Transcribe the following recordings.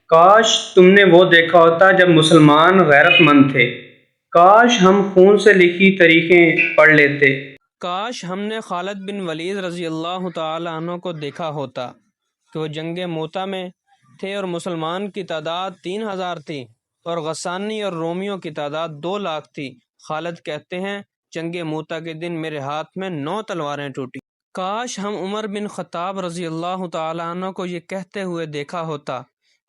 کاش تم نے وہ دیکھا ہوتا جب مسلمان غیرت مند تھے، کاش ہم خون سے لکھی تاریخیں پڑھ لیتے، کاش ہم نے خالد بن ولید رضی اللہ تعالی عنہ کو دیکھا ہوتا کہ وہ جنگ موتا میں تھے اور مسلمان کی تعداد 3000 تھی اور غسانی اور رومیوں کی تعداد 2 لاکھ تھی۔ خالد کہتے ہیں جنگ موتا کے دن میرے ہاتھ میں 9 تلواریں ٹوٹی۔ کاش ہم عمر بن خطاب رضی اللہ تعالی عنہ کو یہ کہتے ہوئے دیکھا ہوتا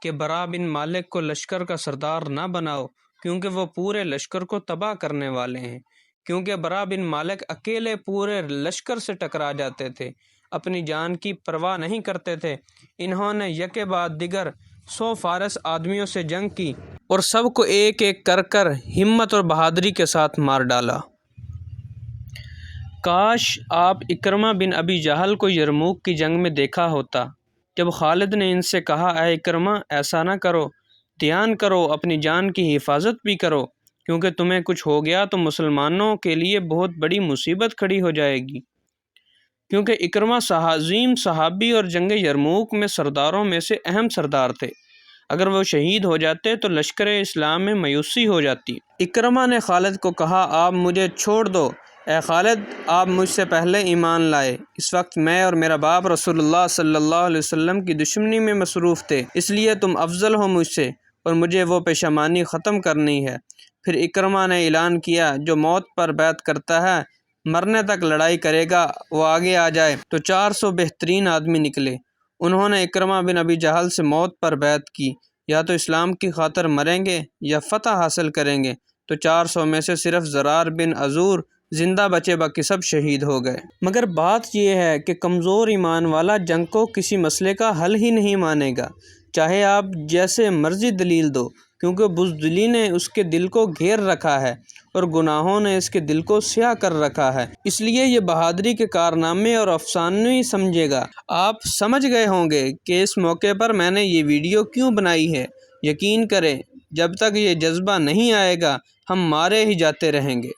کہ برا بن مالک کو لشکر کا سردار نہ بناؤ کیونکہ وہ پورے لشکر کو تباہ کرنے والے ہیں، کیونکہ برا بن مالک اکیلے پورے لشکر سے ٹکرا جاتے تھے، اپنی جان کی پرواہ نہیں کرتے تھے۔ انہوں نے یکے بعد دیگر 100 فارس آدمیوں سے جنگ کی اور سب کو ایک ایک کر کر ہمت اور بہادری کے ساتھ مار ڈالا۔ کاش آپ اکرمہ بن ابی جہل کو یرموک کی جنگ میں دیکھا ہوتا جب خالد نے ان سے کہا اے اکرمہ ایسا نہ کرو، دھیان کرو، اپنی جان کی حفاظت بھی کرو، کیونکہ تمہیں کچھ ہو گیا تو مسلمانوں کے لیے بہت بڑی مصیبت کھڑی ہو جائے گی، کیونکہ اکرمہ عظیم صحابی اور جنگ یرموک میں سرداروں میں سے اہم سردار تھے، اگر وہ شہید ہو جاتے تو لشکر اسلام میں مایوسی ہو جاتی۔ اکرمہ نے خالد کو کہا آپ مجھے چھوڑ دو، اے خالد آپ مجھ سے پہلے ایمان لائے، اس وقت میں اور میرا باپ رسول اللہ صلی اللہ علیہ وسلم کی دشمنی میں مصروف تھے، اس لیے تم افضل ہو مجھ سے اور مجھے وہ پشیمانی ختم کرنی ہے۔ پھر اکرمہ نے اعلان کیا جو موت پر بیعت کرتا ہے مرنے تک لڑائی کرے گا وہ آگے آ جائے، تو 400 بہترین آدمی نکلے، انہوں نے اکرمہ بن ابی جہل سے موت پر بیعت کی، یا تو اسلام کی خاطر مریں گے یا فتح حاصل کریں گے، تو 400 میں سے صرف زرار بن عذور زندہ بچے باقی سب شہید ہو گئے۔ مگر بات یہ ہے کہ کمزور ایمان والا جنگ کو کسی مسئلے کا حل ہی نہیں مانے گا، چاہے آپ جیسے مرضی دلیل دو، کیونکہ بزدلی نے اس کے دل کو گھیر رکھا ہے اور گناہوں نے اس کے دل کو سیاہ کر رکھا ہے، اس لیے یہ بہادری کے کارنامے اور افسانوی سمجھے گا۔ آپ سمجھ گئے ہوں گے کہ اس موقع پر میں نے یہ ویڈیو کیوں بنائی ہے، یقین کریں جب تک یہ جذبہ نہیں آئے گا ہم مارے ہی جاتے رہیں گے۔